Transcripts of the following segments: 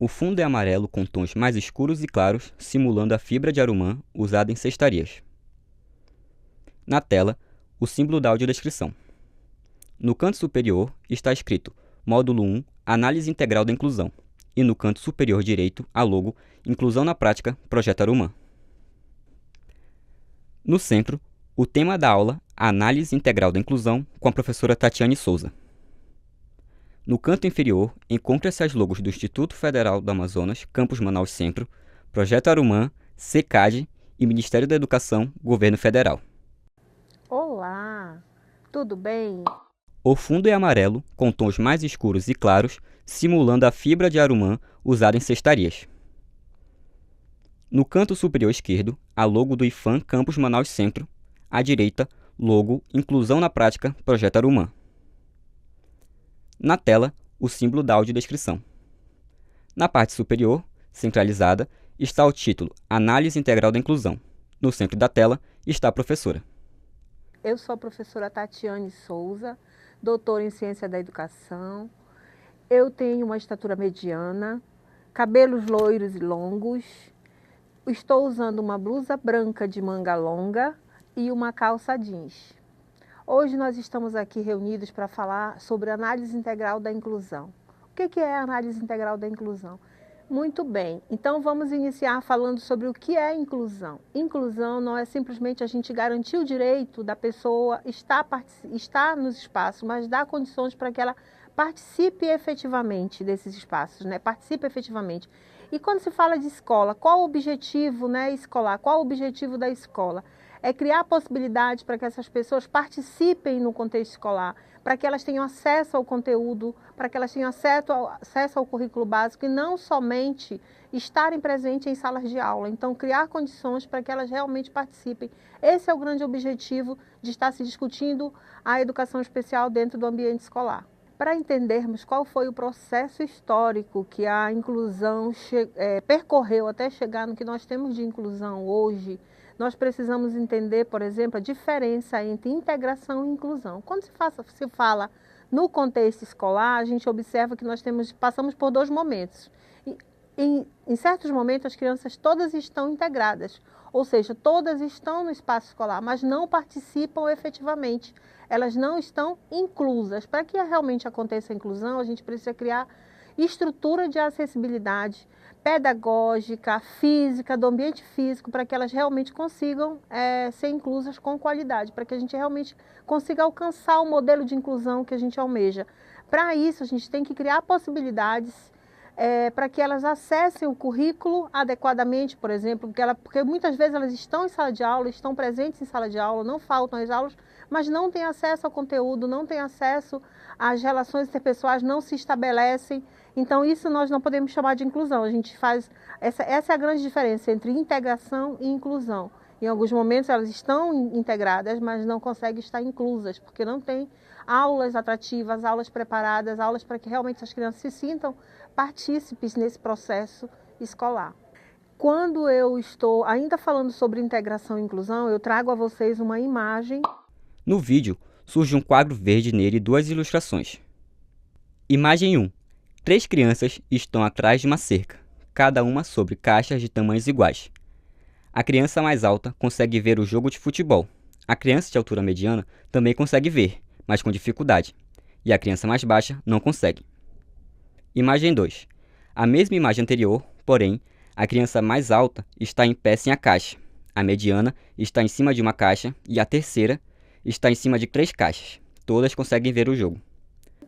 O fundo é amarelo com tons mais escuros e claros, simulando a fibra de arumã usada em cestarias. Na tela, o símbolo da audiodescrição. No canto superior está escrito Módulo 1, Análise Integral da Inclusão, e no canto superior direito, a logo Inclusão na Prática, Projeto Arumã. No centro, o tema da aula, Análise Integral da Inclusão, com a professora Tatiane Souza. No canto inferior, encontra-se as logos do Instituto Federal do Amazonas, Campus Manaus Centro, Projeto Arumã, SECAD e Ministério da Educação, Governo Federal. Olá, tudo bem? O fundo é amarelo, com tons mais escuros e claros, simulando a fibra de arumã usada em cestarias. No canto superior esquerdo, a logo do IFAM Campus Manaus Centro. À direita, logo Inclusão na Prática, Projeto Arumã. Na tela, o símbolo da audiodescrição. Na parte superior, centralizada, está o título Análise Integral da Inclusão. No centro da tela está a professora. Eu sou a professora Tatiane Souza, doutora em Ciência da Educação. Eu tenho uma estatura mediana, cabelos loiros e longos. Estou usando uma blusa branca de manga longa e uma calça jeans. Hoje nós estamos aqui reunidos para falar sobre a análise integral da inclusão. O que é a análise integral da inclusão? Muito bem, então vamos iniciar falando sobre o que é inclusão. Inclusão não é simplesmente a gente garantir o direito da pessoa estar nos espaços, mas dar condições para que ela participe efetivamente desses espaços, né? Participe efetivamente. E quando se fala de escola, qual o objetivo, né, escolar? Qual o objetivo da escola? É criar possibilidades para que essas pessoas participem no contexto escolar, para que elas tenham acesso ao conteúdo, para que elas tenham acesso ao currículo básico e não somente estarem presentes em salas de aula. Então, criar condições para que elas realmente participem. Esse é o grande objetivo de estar se discutindo a educação especial dentro do ambiente escolar. Para entendermos qual foi o processo histórico que a inclusão percorreu até chegar no que nós temos de inclusão hoje, nós precisamos entender, por exemplo, a diferença entre integração e inclusão. Quando se fala no contexto escolar, a gente observa que passamos por dois momentos. Em certos momentos, as crianças todas estão integradas, ou seja, todas estão no espaço escolar, mas não participam efetivamente. Elas não estão inclusas. Para que realmente aconteça a inclusão, a gente precisa criar estrutura de acessibilidade pedagógica, física, do ambiente físico, para que elas realmente consigam ser inclusas com qualidade, para que a gente realmente consiga alcançar o modelo de inclusão que a gente almeja. Para isso, a gente tem que criar possibilidades para que elas acessem o currículo adequadamente, por exemplo, porque muitas vezes elas estão em sala de aula, estão presentes em sala de aula, não faltam às aulas, mas não têm acesso ao conteúdo, não têm acesso às relações interpessoais, não se estabelecem. Então, isso nós não podemos chamar de inclusão. A gente faz essa é a grande diferença entre integração e inclusão. Em alguns momentos elas estão integradas, mas não conseguem estar inclusas, porque não tem aulas atrativas, aulas preparadas, aulas para que realmente as crianças se sintam partícipes nesse processo escolar. Quando eu estou ainda falando sobre integração e inclusão, eu trago a vocês uma imagem. No vídeo, surge um quadro verde nele e duas ilustrações. Imagem 1. 3 crianças estão atrás de uma cerca, cada uma sobre caixas de tamanhos iguais. A criança mais alta consegue ver o jogo de futebol. A criança de altura mediana também consegue ver, mas com dificuldade. E a criança mais baixa não consegue. Imagem 2. A mesma imagem anterior, porém, a criança mais alta está em pé sem a caixa. A mediana está em cima de uma caixa e a terceira está em cima de 3 caixas. Todas conseguem ver o jogo.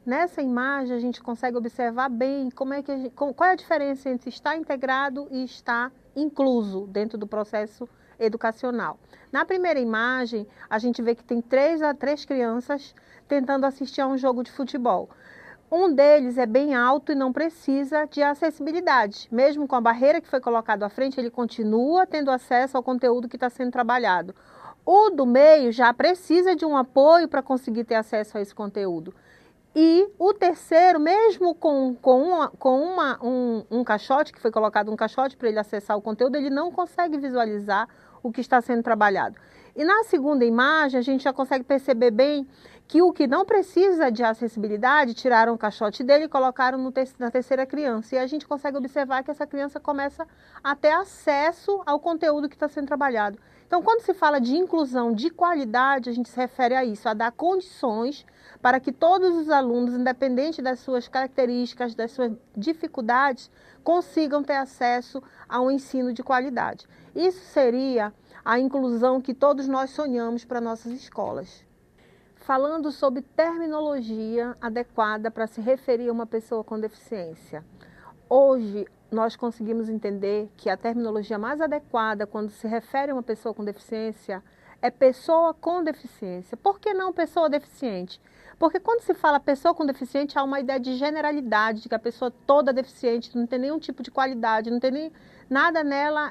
Nessa imagem a gente consegue observar bem qual é a diferença entre estar integrado e estar incluso dentro do processo educacional. Na primeira imagem, a gente vê que tem três crianças tentando assistir a um jogo de futebol. Um deles é bem alto e não precisa de acessibilidade. Mesmo com a barreira que foi colocada à frente, ele continua tendo acesso ao conteúdo que está sendo trabalhado. O do meio já precisa de um apoio para conseguir ter acesso a esse conteúdo. E o terceiro, mesmo com um caixote, que foi colocado um caixote para ele acessar o conteúdo, ele não consegue visualizar o que está sendo trabalhado. E na segunda imagem, a gente já consegue perceber bem que o que não precisa de acessibilidade, tiraram o caixote dele e colocaram na terceira criança. E a gente consegue observar que essa criança começa a ter acesso ao conteúdo que está sendo trabalhado. Então, quando se fala de inclusão de qualidade, a gente se refere a isso, a dar condições para que todos os alunos, independente das suas características, das suas dificuldades, consigam ter acesso a um ensino de qualidade. Isso seria a inclusão que todos nós sonhamos para nossas escolas. Falando sobre terminologia adequada para se referir a uma pessoa com deficiência. Hoje, nós conseguimos entender que a terminologia mais adequada quando se refere a uma pessoa com deficiência é pessoa com deficiência. Por que não pessoa deficiente? Porque quando se fala pessoa com deficiente, há uma ideia de generalidade, de que a pessoa toda deficiente, não tem nenhum tipo de qualidade, não tem nem nada nela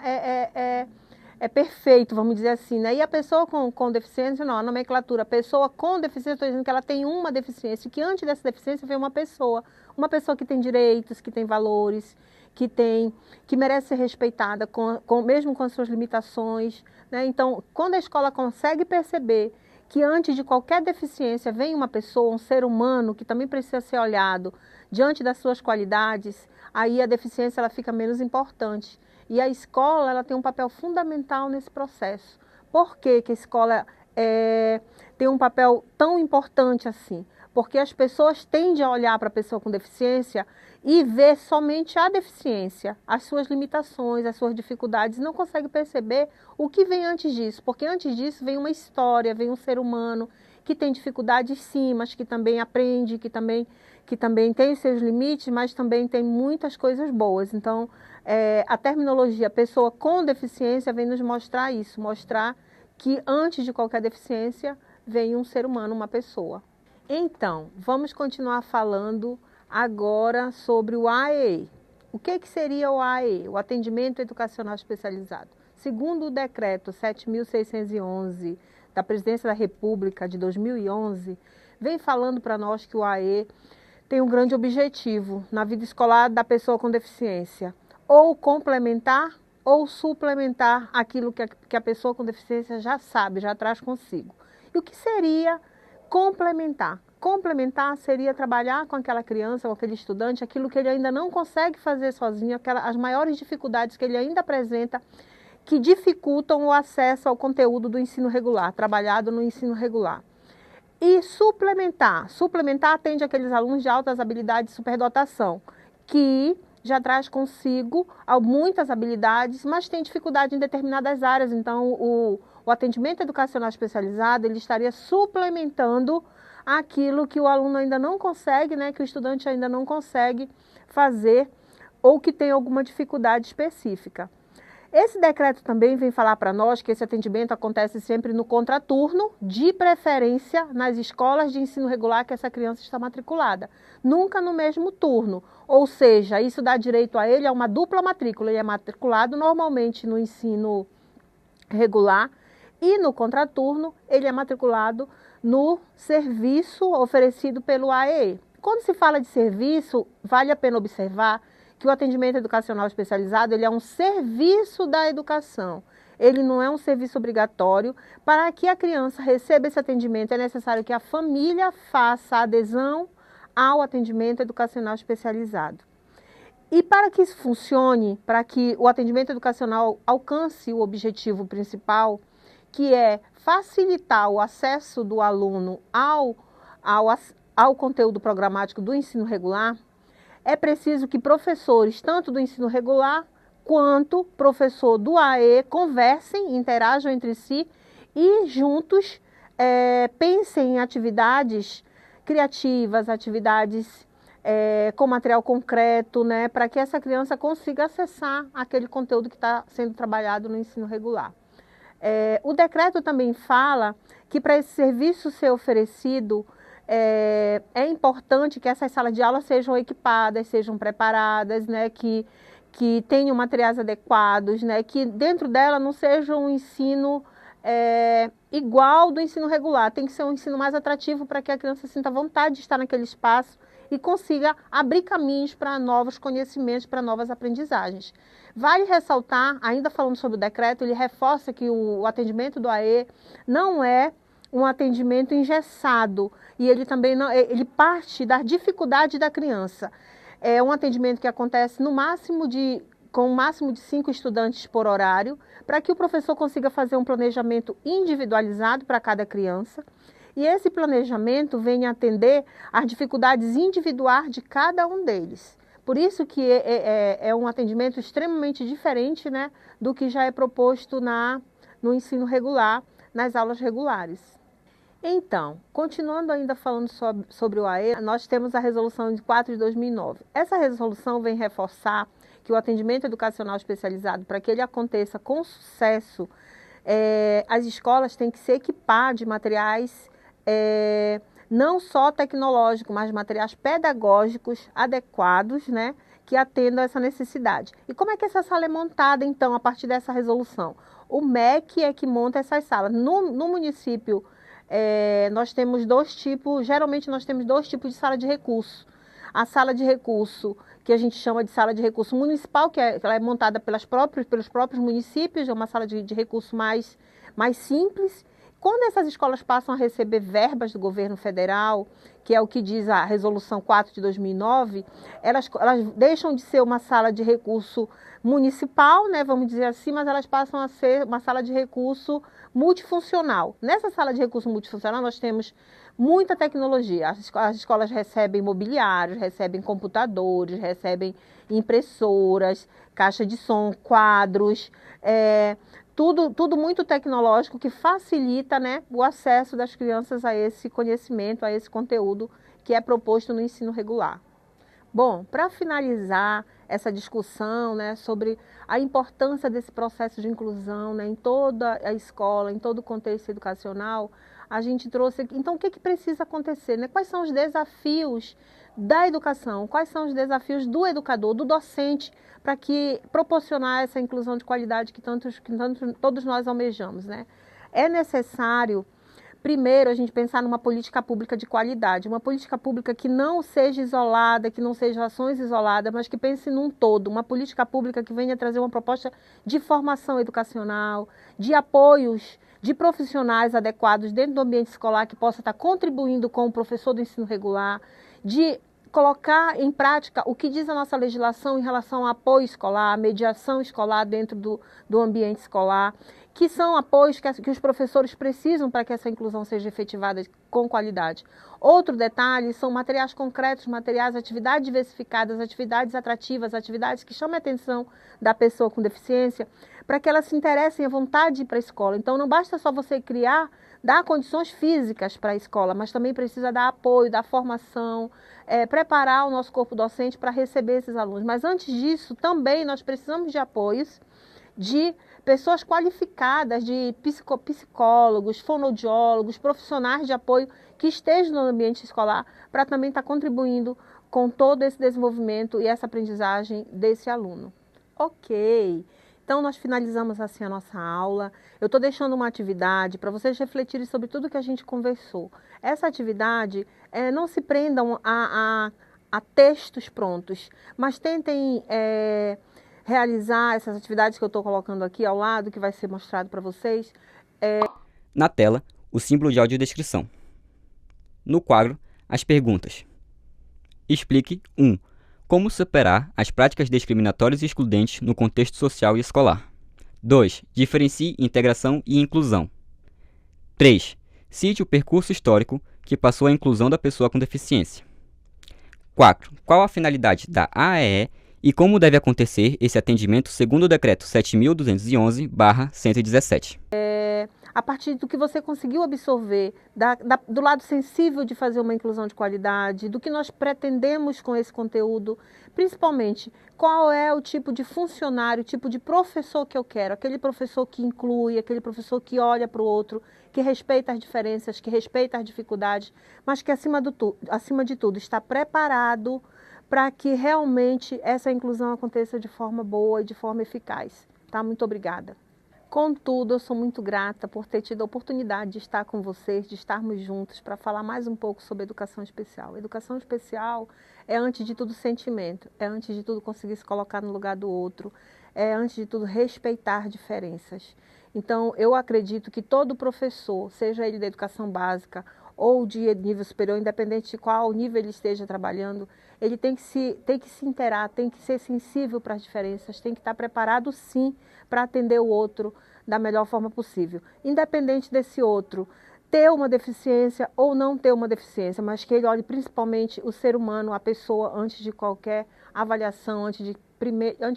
é perfeito, vamos dizer assim, né? E a pessoa com deficiência, não, a nomenclatura, pessoa com deficiência, estou dizendo que ela tem uma deficiência, que antes dessa deficiência vem uma pessoa que tem direitos, que tem valores, que merece ser respeitada, mesmo com as suas limitações, né? Então, quando a escola consegue perceber que antes de qualquer deficiência vem uma pessoa, um ser humano, que também precisa ser olhado diante das suas qualidades, aí a deficiência ela fica menos importante. E a escola ela tem um papel fundamental nesse processo. Por que que a escola tem um papel tão importante assim? Porque as pessoas tendem a olhar para a pessoa com deficiência e ver somente a deficiência, as suas limitações, as suas dificuldades, e não consegue perceber o que vem antes disso. Porque antes disso vem uma história, vem um ser humano que tem dificuldades sim, mas que também aprende, que também tem os seus limites, mas também tem muitas coisas boas. Então, a terminologia pessoa com deficiência vem nos mostrar isso, mostrar que antes de qualquer deficiência vem um ser humano, uma pessoa. Então, vamos continuar falando agora sobre o AEE. O que seria o AEE? O Atendimento Educacional Especializado. Segundo o decreto 7.611 da Presidência da República de 2011, vem falando para nós que o AEE tem um grande objetivo na vida escolar da pessoa com deficiência, ou complementar ou suplementar aquilo que a pessoa com deficiência já sabe, já traz consigo. E o que seria complementar? Complementar seria trabalhar com aquela criança, com aquele estudante, aquilo que ele ainda não consegue fazer sozinho, as maiores dificuldades que ele ainda apresenta, que dificultam o acesso ao conteúdo do ensino regular, trabalhado no ensino regular. E suplementar atende aqueles alunos de altas habilidades de superdotação, que já traz consigo muitas habilidades, mas tem dificuldade em determinadas áreas. Então, o atendimento educacional especializado, ele estaria suplementando aquilo que o aluno ainda não consegue, né, que o estudante ainda não consegue fazer ou que tem alguma dificuldade específica. Esse decreto também vem falar para nós que esse atendimento acontece sempre no contraturno, de preferência nas escolas de ensino regular que essa criança está matriculada. Nunca no mesmo turno, ou seja, isso dá direito a ele a uma dupla matrícula. Ele é matriculado normalmente no ensino regular e no contraturno ele é matriculado no serviço oferecido pelo AEE. Quando se fala de serviço, vale a pena observar que o atendimento educacional especializado ele é um serviço da educação. Ele não é um serviço obrigatório. Para que a criança receba esse atendimento, é necessário que a família faça adesão ao atendimento educacional especializado. E para que isso funcione, para que o atendimento educacional alcance o objetivo principal, que é facilitar o acesso do aluno ao conteúdo programático do ensino regular, é preciso que professores, tanto do ensino regular quanto professor do AE, conversem, interajam entre si e juntos pensem em atividades criativas, atividades com material concreto, né, para que essa criança consiga acessar aquele conteúdo que está sendo trabalhado no ensino regular. O decreto também fala que para esse serviço ser oferecido, é importante que essas salas de aula sejam equipadas, sejam preparadas, né, que tenham materiais adequados, né, que dentro dela não seja um ensino igual do ensino regular. Tem que ser um ensino mais atrativo para que a criança sinta vontade de estar naquele espaço e consiga abrir caminhos para novos conhecimentos, para novas aprendizagens. Vale ressaltar, ainda falando sobre o decreto, ele reforça que o atendimento do AE não é um atendimento engessado e ele também não, ele parte da dificuldade da criança. É um atendimento que acontece com um máximo de 5 estudantes por horário, para que o professor consiga fazer um planejamento individualizado para cada criança. E esse planejamento vem atender às dificuldades individuais de cada um deles. Por isso que é um atendimento extremamente diferente, né, do que já é proposto no ensino regular, nas aulas regulares. Então, continuando ainda falando sobre o AE, nós temos a resolução de 4 de 2009. Essa resolução vem reforçar que o atendimento educacional especializado, para que ele aconteça com sucesso, as escolas têm que se equipar de materiais não só tecnológicos, mas materiais pedagógicos adequados, né, que atendam a essa necessidade. E como é que essa sala é montada, então, a partir dessa resolução? O MEC é que monta essas salas. No município, nós temos geralmente nós temos 2 tipos de sala de recurso. A sala de recurso, que a gente chama de sala de recurso municipal, ela é montada pelos próprios municípios, é uma sala de recurso mais simples. Quando essas escolas passam a receber verbas do governo federal, que é o que diz a resolução 4 de 2009, elas deixam de ser uma sala de recurso municipal, né, vamos dizer assim, mas elas passam a ser uma sala de recurso multifuncional. Nessa sala de recurso multifuncional nós temos muita tecnologia. As escolas recebem mobiliários, recebem computadores, recebem impressoras, caixa de som, quadros, tudo muito tecnológico que facilita, né, o acesso das crianças a esse conhecimento, a esse conteúdo que é proposto no ensino regular. Bom, para finalizar essa discussão, né, sobre a importância desse processo de inclusão, né, em toda a escola, em todo o contexto educacional, a gente trouxe aqui, então, o que precisa acontecer, né? Quais são os desafios da educação, quais são os desafios do educador, do docente, para que proporcionar essa inclusão de qualidade que todos nós almejamos, né? É necessário, primeiro, a gente pensar numa política pública de qualidade, uma política pública que não seja isolada, que não seja ações isoladas, mas que pense num todo, uma política pública que venha trazer uma proposta de formação educacional, de apoios, de profissionais adequados dentro do ambiente escolar que possa estar contribuindo com o professor do ensino regular, de colocar em prática o que diz a nossa legislação em relação ao apoio escolar, mediação escolar dentro do ambiente escolar, que são apoios que os professores precisam para que essa inclusão seja efetivada com qualidade. Outro detalhe são materiais concretos, materiais, atividades diversificadas, atividades atrativas, atividades que chamem a atenção da pessoa com deficiência, para que elas se interessem à vontade de ir para a escola. Então, não basta só você dar condições físicas para a escola, mas também precisa dar apoio, dar formação, preparar o nosso corpo docente para receber esses alunos. Mas antes disso, também nós precisamos de apoios de pessoas qualificadas, de psicólogos, fonoaudiólogos, profissionais de apoio que estejam no ambiente escolar para também estar contribuindo com todo esse desenvolvimento e essa aprendizagem desse aluno. Ok, então nós finalizamos assim a nossa aula. Eu estou deixando uma atividade para vocês refletirem sobre tudo que a gente conversou. Essa atividade, não se prendam a textos prontos, mas tentem realizar essas atividades que eu estou colocando aqui ao lado, que vai ser mostrado para vocês. Na tela, o símbolo de audiodescrição. No quadro, as perguntas. Explique 1. Como superar as práticas discriminatórias e excludentes no contexto social e escolar. 2. Diferencie integração e inclusão. 3. Cite o percurso histórico que passou a inclusão da pessoa com deficiência. 4. Qual a finalidade da AEE e como deve acontecer esse atendimento segundo o Decreto 7.211/117. A partir do que você conseguiu absorver, do lado sensível de fazer uma inclusão de qualidade, do que nós pretendemos com esse conteúdo, principalmente qual é o tipo de funcionário, o tipo de professor que eu quero, aquele professor que inclui, aquele professor que olha para o outro, que respeita as diferenças, que respeita as dificuldades, mas que acima de tudo está preparado para que realmente essa inclusão aconteça de forma boa e de forma eficaz. Tá? Muito obrigada. Contudo, eu sou muito grata por ter tido a oportunidade de estar com vocês, de estarmos juntos para falar mais um pouco sobre educação especial. Educação especial é, antes de tudo, sentimento, é, antes de tudo, conseguir se colocar no lugar do outro, é, antes de tudo, respeitar diferenças. Então, eu acredito que todo professor, seja ele da educação básica ou de nível superior, independente de qual nível ele esteja trabalhando, ele tem que se inteirar, tem que ser sensível para as diferenças, tem que estar preparado, sim, para atender o outro da melhor forma possível. Independente desse outro ter uma deficiência ou não ter uma deficiência, mas que ele olhe principalmente o ser humano, a pessoa, antes de qualquer avaliação, antes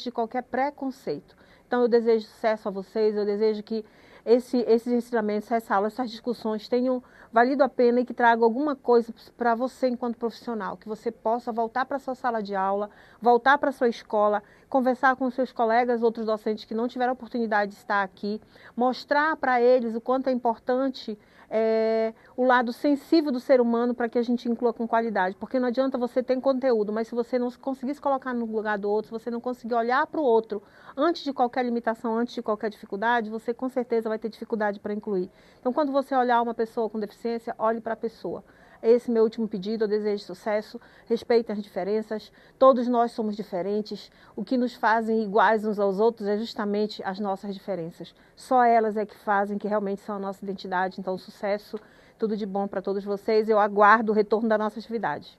de qualquer preconceito. Então, eu desejo sucesso a vocês, eu desejo que esses ensinamentos, essa aula, essas discussões tenham valido a pena e que tragam alguma coisa para você enquanto profissional, que você possa voltar para a sua sala de aula, voltar para a sua escola, conversar com os seus colegas, outros docentes que não tiveram a oportunidade de estar aqui, mostrar para eles o quanto é importante o lado sensível do ser humano para que a gente inclua com qualidade, porque não adianta você ter conteúdo, mas se você não conseguir se colocar no lugar do outro, se você não conseguir olhar para o outro antes de qualquer limitação, antes de qualquer dificuldade, você com certeza vai ter dificuldade para incluir. Então, quando você olhar uma pessoa com deficiência, olhe para a pessoa. Esse é meu último pedido, eu desejo sucesso, respeitem as diferenças, todos nós somos diferentes, o que nos fazem iguais uns aos outros é justamente as nossas diferenças. Só elas é que fazem, que realmente são a nossa identidade, então sucesso, tudo de bom para todos vocês, eu aguardo o retorno da nossa atividade.